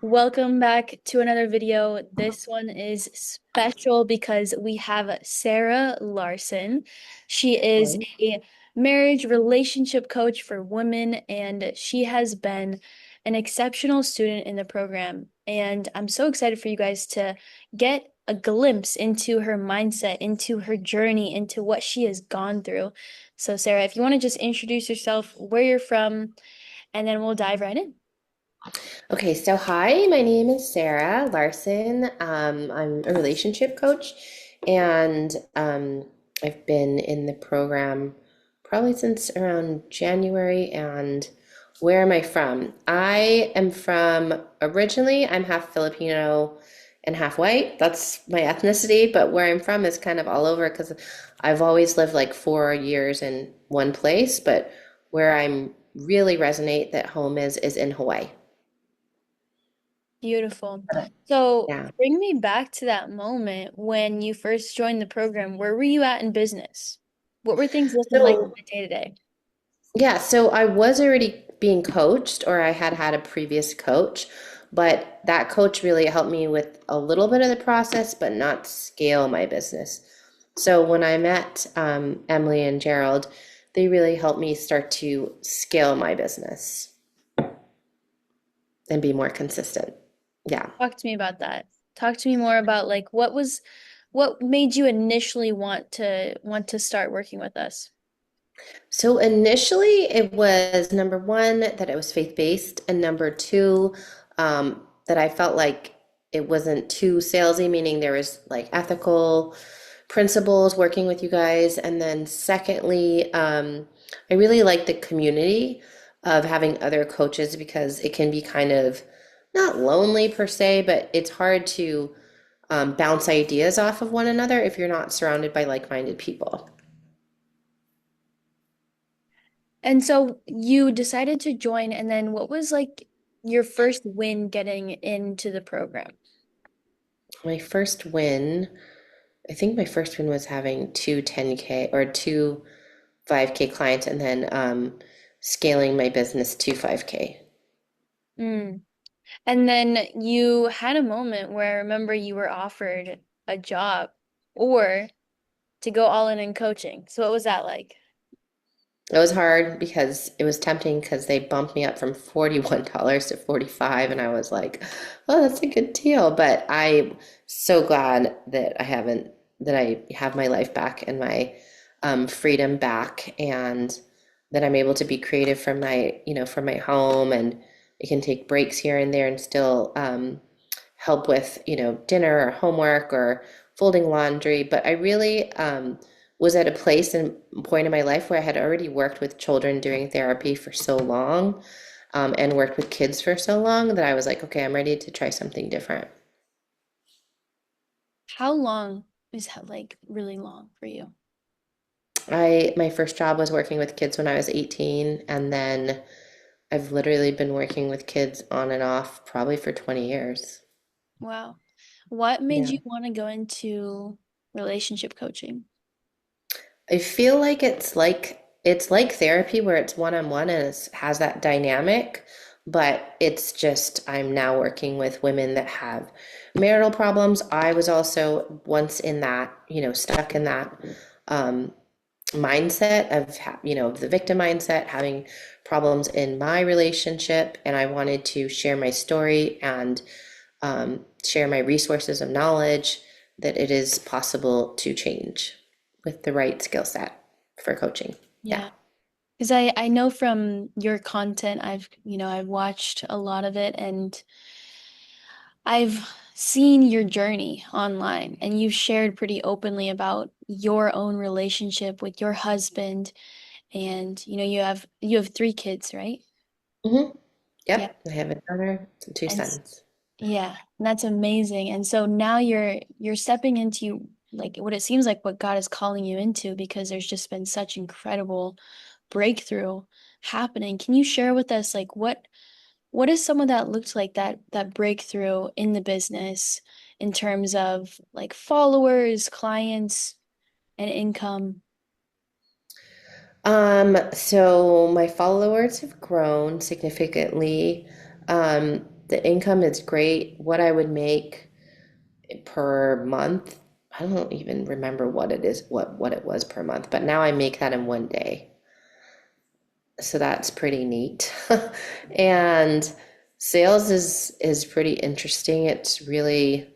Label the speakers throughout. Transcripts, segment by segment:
Speaker 1: Welcome back to another video. This one is special because we have Sarah Larson. She is
Speaker 2: Right.
Speaker 1: a marriage relationship coach for women, and she has been an exceptional student in the program. And I'm so excited for you guys to get a glimpse into her mindset, into her journey, into what she has gone through. So, Sarah, if you want to just introduce yourself, where you're from, and then we'll dive right in.
Speaker 2: Okay, so hi, my name is Sarah Larson. I'm a relationship coach, and I've been in the program probably since around January. And where am I from? I am from originally, I'm half Filipino and half white. That's my ethnicity, but where I'm from is kind of all over because I've always lived like 4 years in one place, but where I'm really resonate that home is in Hawaii.
Speaker 1: Beautiful. So
Speaker 2: Yeah.
Speaker 1: bring me back to that moment when you first joined the program. Where were you at in business? What were things looking like
Speaker 2: So,
Speaker 1: day to day?
Speaker 2: yeah, so I was already being coached, or I had had a previous coach, but that coach really helped me with a little bit of the process, but not scale my business. So when I met Emily and Gerald, they really helped me start to scale my business and be more consistent. Yeah.
Speaker 1: Talk to me about that. Talk to me more about like what made you initially want to start working with us?
Speaker 2: So initially, it was number one, that it was faith-based, and number two, that I felt like it wasn't too salesy, meaning there was like ethical principles working with you guys. And then secondly, I really like the community of having other coaches because it can be kind of not lonely per se, but it's hard to bounce ideas off of one another if you're not surrounded by like-minded people.
Speaker 1: And so you decided to join, and then what was like your first win getting into the program?
Speaker 2: My first win, I think my first win was having two 10K or two 5K clients and then scaling my business to 5K.
Speaker 1: Mm. And then you had a moment where I remember you were offered a job or to go all in coaching. So what was that like?
Speaker 2: It was hard because it was tempting because they bumped me up from $41 to 45 and I was like, oh, that's a good deal. But I'm so glad that I have my life back and my freedom back and that I'm able to be creative from from my home and I can take breaks here and there and still help with, dinner or homework or folding laundry. But I really was at a place and point in my life where I had already worked with children doing therapy for so long, and worked with kids for so long that I was like, okay, I'm ready to try something different.
Speaker 1: How long is that like really long for you?
Speaker 2: My first job was working with kids when I was 18, and then I've literally been working with kids on and off probably for 20 years.
Speaker 1: Wow. What made
Speaker 2: Yeah.
Speaker 1: you want to go into relationship coaching?
Speaker 2: I feel like it's like therapy where it's one-on-one and it has that dynamic, but it's just I'm now working with women that have marital problems. I was also once in that, stuck in that um, mindset of the victim mindset, having problems in my relationship, and I wanted to share my story and share my resources of knowledge that it is possible to change with the right skill set for coaching. Yeah.
Speaker 1: Yeah. Because I know from your content, I've watched a lot of it and I've seen your journey online and you've shared pretty openly about your own relationship with your husband and you have three kids, right?
Speaker 2: hmm
Speaker 1: Yeah.
Speaker 2: Yep. I have a daughter and two
Speaker 1: And
Speaker 2: sons.
Speaker 1: yeah, and that's amazing. And so now you're stepping into like what it seems like what God is calling you into because there's just been such incredible breakthrough happening. Can you share with us like what is some of that looked like that breakthrough in the business in terms of like followers, clients, and income?
Speaker 2: So my followers have grown significantly. The income is great. What I would make per month, I don't even remember what it is, what it was per month, but now I make that in one day. So that's pretty neat. And sales is pretty interesting. It's really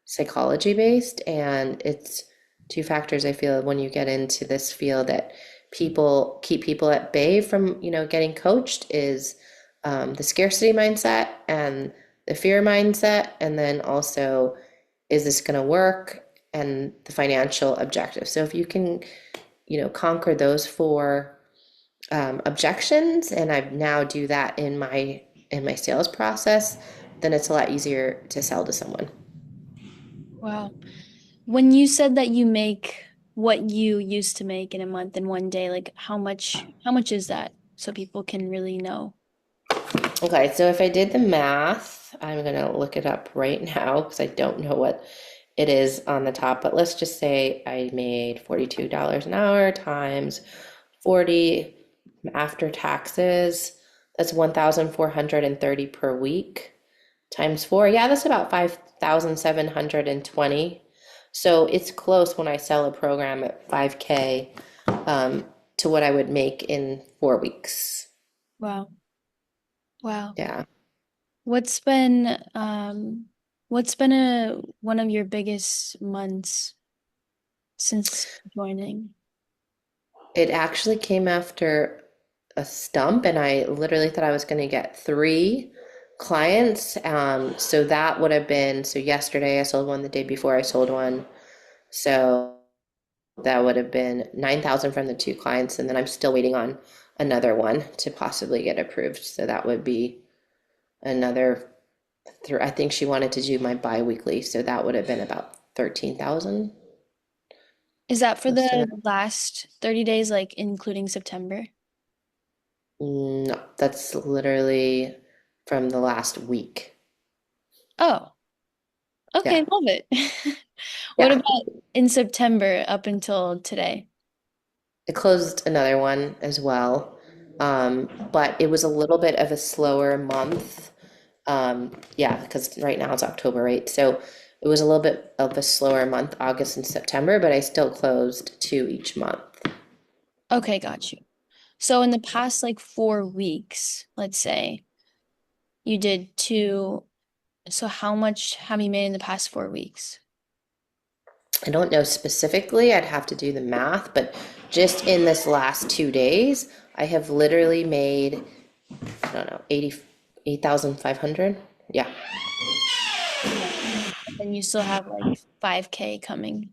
Speaker 2: psychology based, and it's two factors I feel when you get into this field that people keep people at bay from, getting coached is the scarcity mindset and the fear mindset, and then also, is this going to work? And the financial objective. So if you can, conquer those four objections, and I now do that in my sales process, then it's a lot easier to sell to someone.
Speaker 1: Wow. When you said that you make what you used to make in a month in one day, like how much is that so people can really know?
Speaker 2: Okay, so if I did the math, I'm gonna look it up right now because I don't know what it is on the top, but let's just say I made $42 an hour times 40 after taxes. That's 1,430 per week times four. Yeah, that's about 5,720. So it's close when I sell a program at 5K to what I would make in 4 weeks.
Speaker 1: Wow. Wow.
Speaker 2: Yeah.
Speaker 1: What's been what's been a one of your biggest months since joining?
Speaker 2: It actually came after a stump, and I literally thought I was going to get three clients. So that would have been, so yesterday I sold one, the day before I sold one. So that would have been 9,000 from the two clients, and then I'm still waiting on another one to possibly get approved. So that would be another, I think she wanted to do my bi-weekly, so that would have been about 13,000
Speaker 1: Is that for
Speaker 2: close to
Speaker 1: the
Speaker 2: that.
Speaker 1: last 30 days, like including September?
Speaker 2: No, that's literally from the last week.
Speaker 1: Oh, okay,
Speaker 2: Yeah.
Speaker 1: love it. What
Speaker 2: Yeah.
Speaker 1: about in September up until today?
Speaker 2: I closed another one as well. But it was a little bit of a slower month. Yeah, because right now it's October, right? So it was a little bit of a slower month, August and September, but I still closed two each month.
Speaker 1: Okay, got you. So in the past like 4 weeks, let's say you did two. So how much have you made in the past 4 weeks?
Speaker 2: I don't know specifically, I'd have to do the math, but just in this last 2 days, I have literally made, I don't know, 88,500. Yeah.
Speaker 1: Yeah. Then you still have like 5K coming.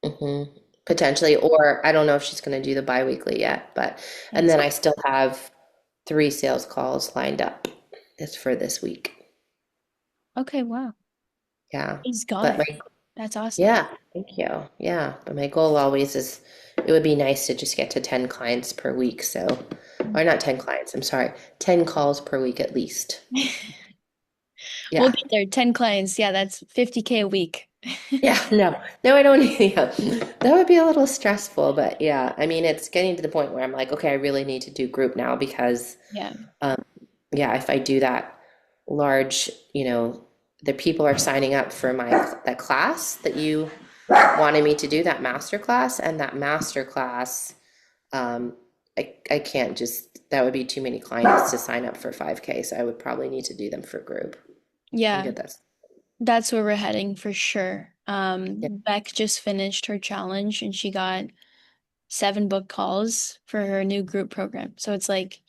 Speaker 2: hmm Potentially, or I don't know if she's going to do the biweekly yet, but, and then
Speaker 1: Exactly.
Speaker 2: I still have three sales calls lined up. That's for this week.
Speaker 1: Okay, wow.
Speaker 2: Yeah.
Speaker 1: Praise
Speaker 2: But
Speaker 1: God.
Speaker 2: my,
Speaker 1: That's awesome.
Speaker 2: yeah, thank you. Yeah. But my goal always is it would be nice to just get to 10 clients per week. So, or not 10 clients, I'm sorry, 10 calls per week at least.
Speaker 1: We'll
Speaker 2: Yeah.
Speaker 1: get there. 10 clients. Yeah, that's 50K a week.
Speaker 2: Yeah, no, no, I don't need, yeah, that would be a little stressful, but yeah, I mean, it's getting to the point where I'm like, okay, I really need to do group now because
Speaker 1: Yeah.
Speaker 2: yeah, if I do that large, the people are signing up for that class that you wanted me to do, that master class, and that master class, um, I can't just, that would be too many clients to sign up for 5K, so I would probably need to do them for group and
Speaker 1: Yeah,
Speaker 2: get that.
Speaker 1: that's where we're heading for sure.
Speaker 2: Yeah,
Speaker 1: Beck just finished her challenge and she got 7 book calls for her new group program. So it's like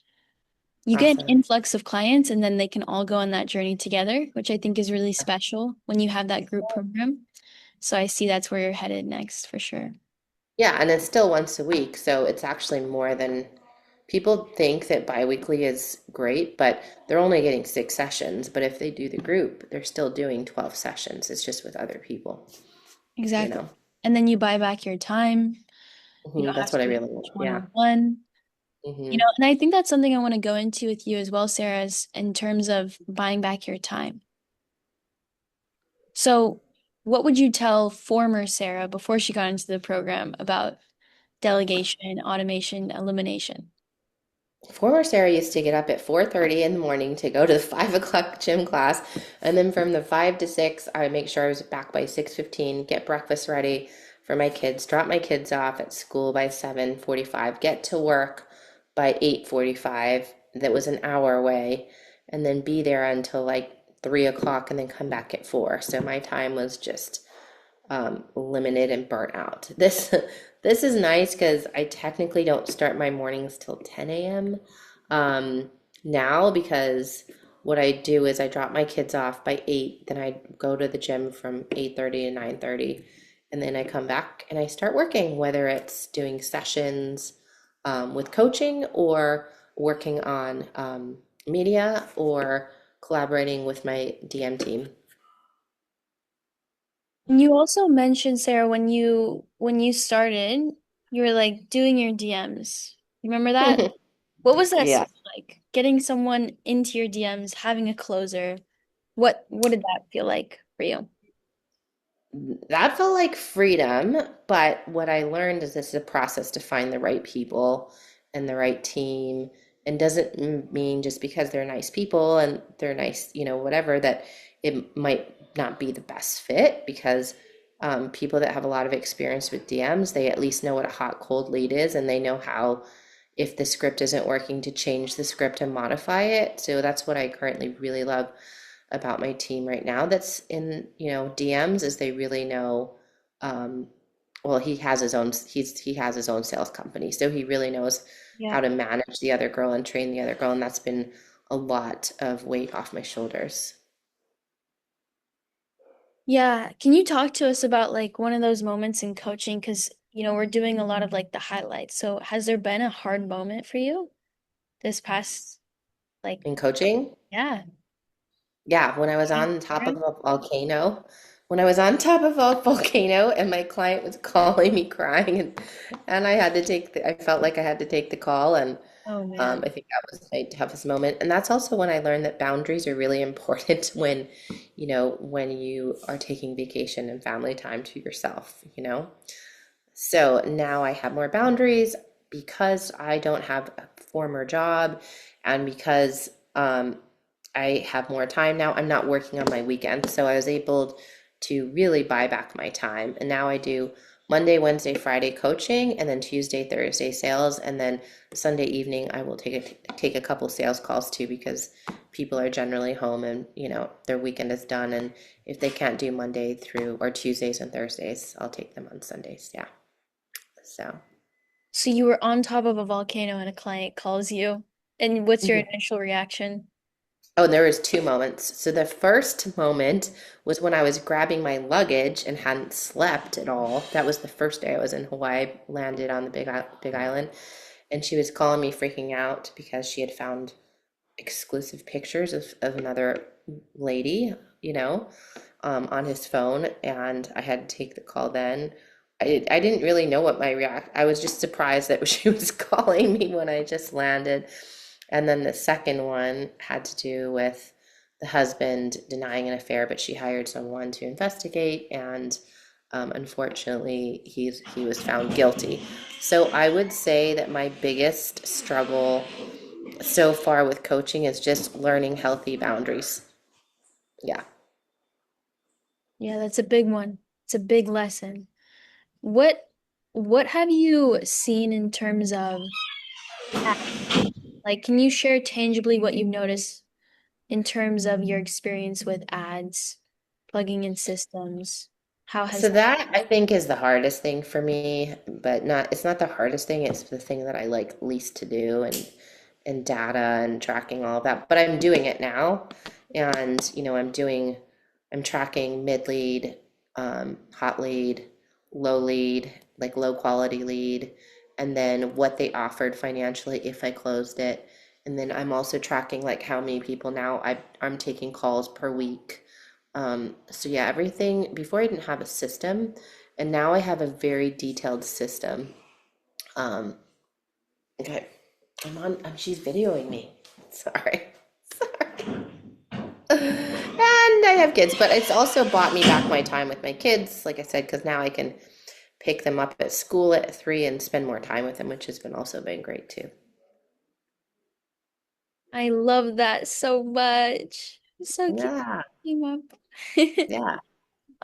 Speaker 1: you get an
Speaker 2: awesome.
Speaker 1: influx of clients and then they can all go on that journey together, which I think is really special when you have that group program. So I see that's where you're headed next for sure.
Speaker 2: Yeah, and it's still once a week, so it's actually more than people think that biweekly is great, but they're only getting 6 sessions. But if they do the group, they're still doing 12 sessions. It's just with other people, you
Speaker 1: Exactly.
Speaker 2: know.
Speaker 1: And then you buy back your time. You don't have
Speaker 2: That's
Speaker 1: to
Speaker 2: what I
Speaker 1: do
Speaker 2: really want.
Speaker 1: much
Speaker 2: Yeah.
Speaker 1: one-on-one.
Speaker 2: hmm
Speaker 1: And I think that's something I want to go into with you as well, Sarah, is in terms of buying back your time. So, what would you tell former Sarah before she got into the program about delegation, automation, elimination?
Speaker 2: Former Sarah used to get up at 4:30 in the morning to go to the 5 o'clock gym class, and then from the 5 to 6, I would make sure I was back by 6:15, get breakfast ready for my kids, drop my kids off at school by 7:45, get to work by 8:45. That was an hour away, and then be there until like 3 o'clock, and then come back at 4. So my time was just limited and burnt out. This is nice because I technically don't start my mornings till 10 a.m. Now because what I do is I drop my kids off by 8, then I go to the gym from 8:30 to 9:30, and then I come back and I start working, whether it's doing sessions with coaching or working on media or collaborating with my DM team.
Speaker 1: And you also mentioned, Sarah, when you started, you were like doing your DMs. Remember that? What was that
Speaker 2: Yeah.
Speaker 1: like? Getting someone into your DMs, having a closer. What did that feel like for you?
Speaker 2: That felt like freedom, but what I learned is this is a process to find the right people and the right team, and doesn't mean just because they're nice people and they're nice, whatever, that it might not be the best fit because people that have a lot of experience with DMs, they at least know what a hot cold lead is, and they know how, if the script isn't working, to change the script and modify it. So that's what I currently really love about my team right now that's in, DMs, is they really know, um, well, he has his own sales company, so he really knows
Speaker 1: Yeah.
Speaker 2: how to manage the other girl and train the other girl, and that's been a lot of weight off my shoulders.
Speaker 1: Yeah. Can you talk to us about like one of those moments in coaching? Because, we're doing a lot of like the highlights. So has there been a hard moment for you this past, like,
Speaker 2: In coaching,
Speaker 1: yeah.
Speaker 2: yeah, when I was
Speaker 1: Yeah.
Speaker 2: on top of a volcano, when I was on top of a volcano and my client was calling me crying, and I felt like I had to take the call, and
Speaker 1: Oh man.
Speaker 2: I think that was my toughest moment. And that's also when I learned that boundaries are really important when you are taking vacation and family time to yourself. So now I have more boundaries because I don't have a former job, and because I have more time now. I'm not working on my weekends, so I was able to really buy back my time. And now I do Monday, Wednesday, Friday coaching, and then Tuesday, Thursday sales, and then Sunday evening I will take a couple sales calls too, because people are generally home and their weekend is done. And if they can't do Monday through or Tuesdays and Thursdays, I'll take them on Sundays. Yeah. So.
Speaker 1: So you were on top of a volcano and a client calls you. And what's your
Speaker 2: Mhm.
Speaker 1: initial reaction?
Speaker 2: Oh, there was two moments. So the first moment was when I was grabbing my luggage and hadn't slept at all. That was the first day I was in Hawaii, landed on the Big Island, and she was calling me freaking out because she had found exclusive pictures of another lady, on his phone, and I had to take the call then. I didn't really know what my react. I was just surprised that she was calling me when I just landed. And then the second one had to do with the husband denying an affair, but she hired someone to investigate, and unfortunately, he was found guilty. So I would say that my biggest struggle so far with coaching is just learning healthy boundaries. Yeah.
Speaker 1: Yeah, that's a big one. It's a big lesson. What what have you seen in terms of like can you share tangibly what you've noticed in terms of your experience with ads, plugging in systems? How has
Speaker 2: So
Speaker 1: that?
Speaker 2: that I think is the hardest thing for me, but it's not the hardest thing, it's the thing that I like least to do, and data and tracking all of that. But I'm doing it now. And I'm tracking mid lead, hot lead, low lead, like low quality lead, and then what they offered financially if I closed it. And then I'm also tracking like how many people now I'm taking calls per week. So yeah, everything before I didn't have a system, and now I have a very detailed system. Um, okay, she's videoing me. Sorry. Sorry. And I have kids, but it's also bought me back my time with my kids, like I said, because now I can pick them up at school at 3 and spend more time with them, which has been also been great too.
Speaker 1: I love that so much. So cute.
Speaker 2: Yeah,
Speaker 1: Came up.
Speaker 2: yeah.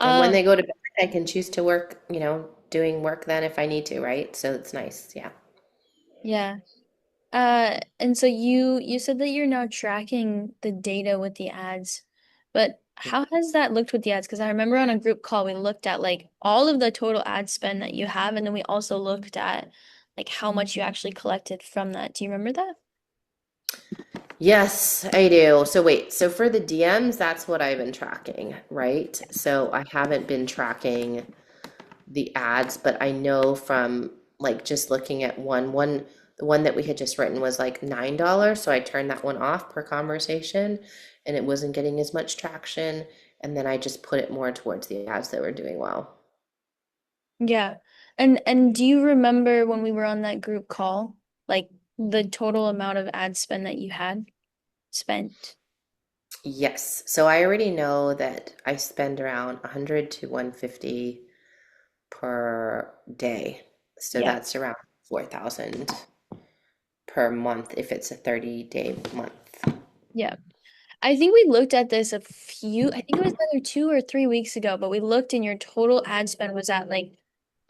Speaker 2: And when
Speaker 1: Um,
Speaker 2: they go to bed, I can choose to work, doing work then if I need to, right? So it's nice. Yeah.
Speaker 1: yeah. And so you said that you're now tracking the data with the ads, but how has that looked with the ads? Because I remember on a group call we looked at like all of the total ad spend that you have, and then we also looked at like how much you actually collected from that. Do you remember that?
Speaker 2: Yes, I do. So wait, so for the DMs, that's what I've been tracking, right? So I haven't been tracking the ads, but I know from like just looking at the one that we had just written was like $9, so I turned that one off per conversation and it wasn't getting as much traction, and then I just put it more towards the ads that were doing well.
Speaker 1: Yeah. And do you remember when we were on that group call, like the total amount of ad spend that you had spent?
Speaker 2: Yes, so I already know that I spend around 100 to 150 per day. So
Speaker 1: Yeah.
Speaker 2: that's around 4,000 per month if it's a 30-day month.
Speaker 1: Yeah. I think we looked at this I think it was either 2 or 3 weeks ago, but we looked and your total ad spend was at like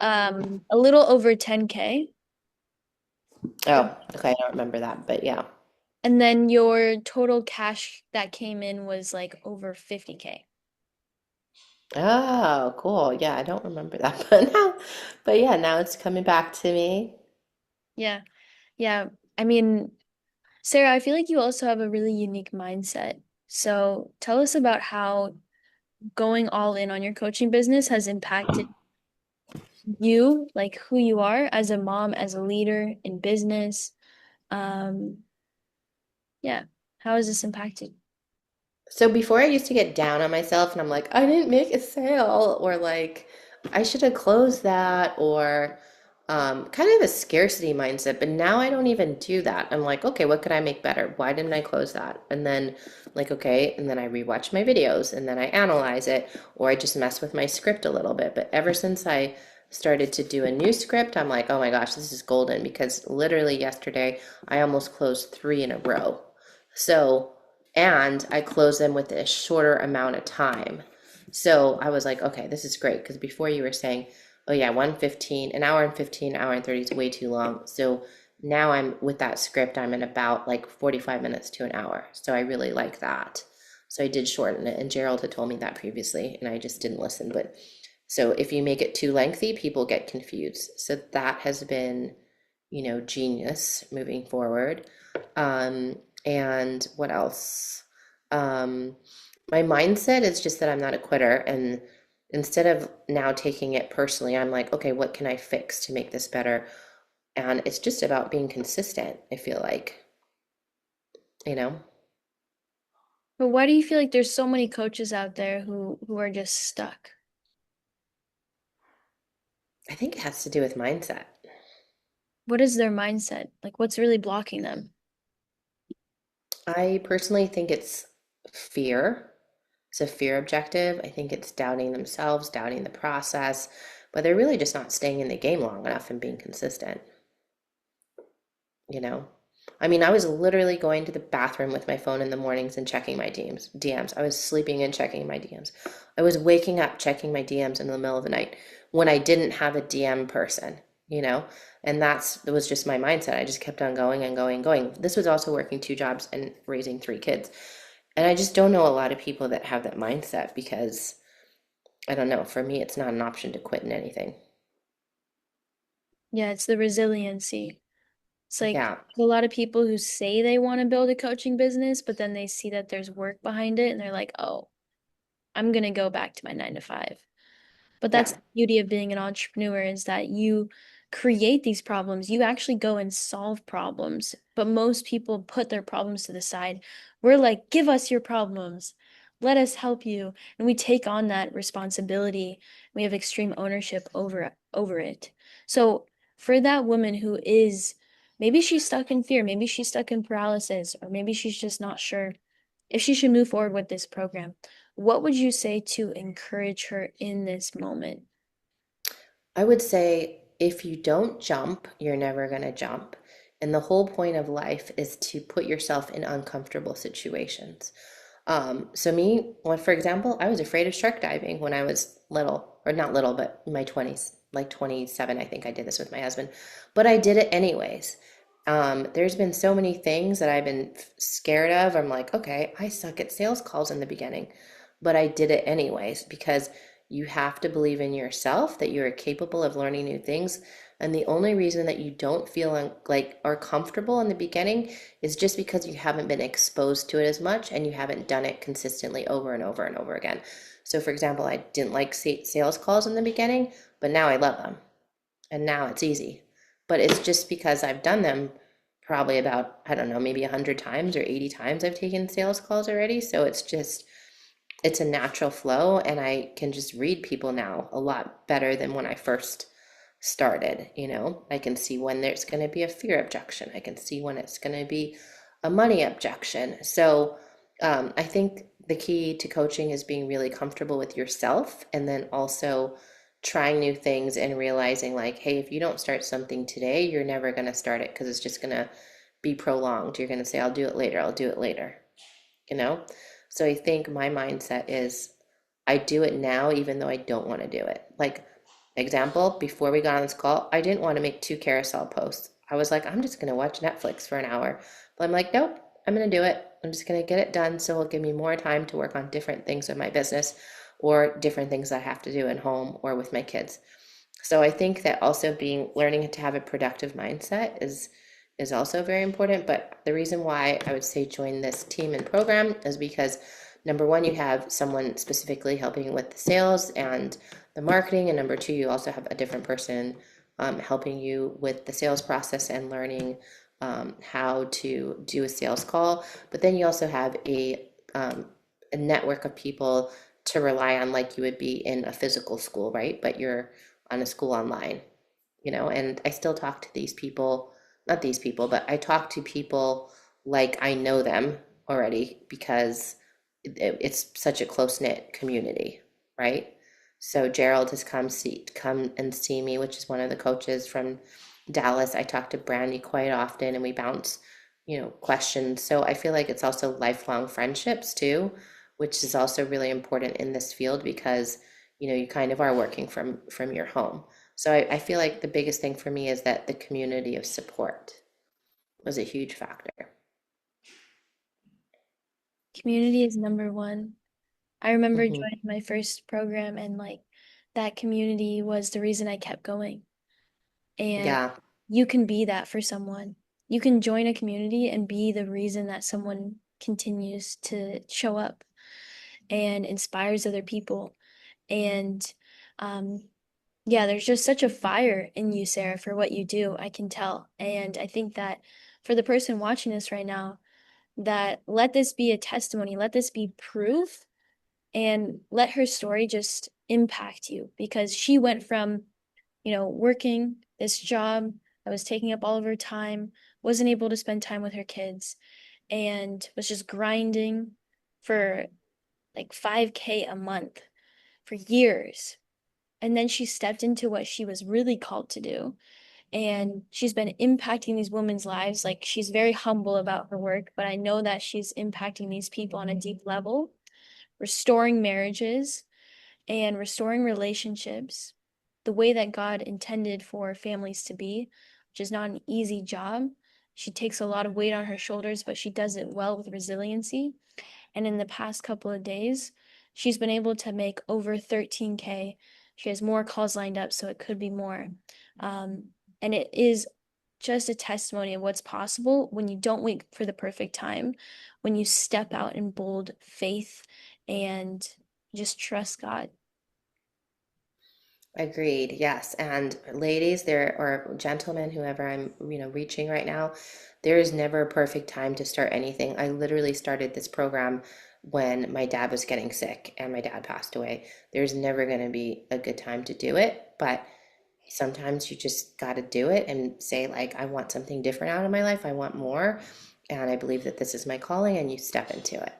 Speaker 1: a little over 10K.
Speaker 2: Oh, okay, I don't remember that, but yeah.
Speaker 1: And then your total cash that came in was like over 50K.
Speaker 2: Oh, cool. Yeah, I don't remember that, but yeah, now it's coming back to me.
Speaker 1: Yeah. Yeah. I mean, Sarah, I feel like you also have a really unique mindset. So tell us about how going all in on your coaching business has impacted you, like who you are as a mom, as a leader in business. Um, yeah. How has this impacted?
Speaker 2: So before I used to get down on myself and I'm like, I didn't make a sale, or like I should have closed that, or kind of a scarcity mindset. But now I don't even do that. I'm like, okay, what could I make better? Why didn't I close that? And then like, okay, and then I rewatch my videos and then I analyze it, or I just mess with my script a little bit. But ever since I started to do a new script, I'm like, oh my gosh, this is golden, because literally yesterday I almost closed three in a row. So and I close them with a shorter amount of time. So I was like, okay, this is great. Because before you were saying, oh yeah, 1:15, an hour and 15, hour and 30 is way too long. So now I'm with that script, I'm in about like 45 minutes to an hour. So I really like that. So I did shorten it. And Gerald had told me that previously, and I just didn't listen. But so if you make it too lengthy, people get confused. So that has been, genius moving forward. And what else? Um, my mindset is just that I'm not a quitter. And instead of now taking it personally, I'm like, okay, what can I fix to make this better? And it's just about being consistent, I feel like, you know?
Speaker 1: But why do you feel like there's so many coaches out there who are just stuck?
Speaker 2: I think it has to do with mindset.
Speaker 1: What is their mindset? Like what's really blocking them?
Speaker 2: I personally think it's fear. It's a fear objective. I think it's doubting themselves, doubting the process, but they're really just not staying in the game long enough and being consistent, you know? I mean, I was literally going to the bathroom with my phone in the mornings and checking my DMs. I was sleeping and checking my DMs. I was waking up checking my DMs in the middle of the night when I didn't have a DM person, you know? And that was just my mindset. I just kept on going and going and going. This was also working two jobs and raising three kids. And I just don't know a lot of people that have that mindset, because I don't know, for me, it's not an option to quit in anything.
Speaker 1: Yeah, it's the resiliency. It's like
Speaker 2: Yeah,
Speaker 1: a lot of people who say they want to build a coaching business, but then they see that there's work behind it and they're like, oh, I'm gonna go back to my 9 to 5. But that's
Speaker 2: yeah.
Speaker 1: the beauty of being an entrepreneur is that you create these problems. You actually go and solve problems. But most people put their problems to the side. We're like, give us your problems. Let us help you. And we take on that responsibility. We have extreme ownership over it. So for that woman who is maybe she's stuck in fear, maybe she's stuck in paralysis, or maybe she's just not sure if she should move forward with this program, what would you say to encourage her in this moment?
Speaker 2: I would say if you don't jump, you're never going to jump. And the whole point of life is to put yourself in uncomfortable situations. So me, well, for example, I was afraid of shark diving when I was little, or not little, but in my 20s, like 27, I think I did this with my husband, but I did it anyways. There's been so many things that I've been scared of. I'm like, okay, I suck at sales calls in the beginning, but I did it anyways because you have to believe in yourself that you are capable of learning new things. And the only reason that you don't feel like are comfortable in the beginning is just because you haven't been exposed to it as much and you haven't done it consistently over and over and over again. So, for example, I didn't like sales calls in the beginning, but now I love them and now it's easy. But it's just because I've done them probably about, I don't know, maybe 100 times or 80 times I've taken sales calls already. So it's a natural flow and I can just read people now a lot better than when I first started. I can see when there's going to be a fear objection. I can see when it's going to be a money objection. So I think the key to coaching is being really comfortable with yourself and then also trying new things and realizing like, hey, if you don't start something today, you're never going to start it because it's just going to be prolonged. You're going to say, I'll do it later. I'll do it later, you know? So I think my mindset is I do it now, even though I don't want to do it. Like, example, before we got on this call, I didn't want to make two carousel posts. I was like, I'm just going to watch Netflix for an hour. But I'm like, nope, I'm going to do it. I'm just going to get it done. So it'll give me more time to work on different things with my business or different things I have to do at home or with my kids. So I think that also learning to have a productive mindset is also very important. But the reason why I would say join this team and program is because number one, you have someone specifically helping with the sales and the marketing, and number two, you also have a different person helping you with the sales process and learning how to do a sales call. But then you also have a network of people to rely on, like you would be in a physical school, right? But you're on a school online, and I still talk to these people, not these people, but I talk to people like I know them already because it's such a close-knit community, right? So Gerald has come and see me, which is one of the coaches from Dallas. I talk to Brandy quite often and we bounce, questions. So I feel like it's also lifelong friendships too, which is also really important in this field because, you kind of are working from your home. So I feel like the biggest thing for me is that the community of support was a huge factor.
Speaker 1: Community is number one. I remember
Speaker 2: Hmm.
Speaker 1: joining my first program and like that community was the reason I kept going. And
Speaker 2: Yeah,
Speaker 1: you can be that for someone. You can join a community and be the reason that someone continues to show up and inspires other people. And um, yeah, there's just such a fire in you, Sarah, for what you do. I can tell. And I think that for the person watching this right now, that let this be a testimony, let this be proof, and let her story just impact you because she went from, working this job that was taking up all of her time, wasn't able to spend time with her kids, and was just grinding for like 5K a month for years. And then she stepped into what she was really called to do. And she's been impacting these women's lives. Like she's very humble about her work, but I know that she's impacting these people on a deep level, restoring marriages and restoring relationships the way that God intended for families to be, which is not an easy job. She takes a lot of weight on her shoulders, but she does it well with resiliency. And in the past couple of days, she's been able to make over 13K. She has more calls lined up, so it could be more. Um, and it is just a testimony of what's possible when you don't wait for the perfect time, when you step out in bold faith and just trust God.
Speaker 2: agreed. Yes. And ladies, there or gentlemen, whoever I'm, reaching right now, there is never a perfect time to start anything. I literally started this program when my dad was getting sick and my dad passed away. There's never going to be a good time to do it, but sometimes you just got to do it and say like, I want something different out of my life. I want more. And I believe that this is my calling and you step into it.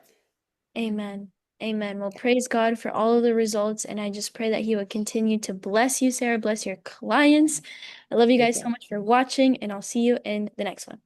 Speaker 1: Amen. Amen. Well, praise God for all of the results. And I just pray that He would continue to bless you, Sarah, bless your clients. I love you
Speaker 2: Thank
Speaker 1: guys
Speaker 2: you.
Speaker 1: so much for watching, and I'll see you in the next one.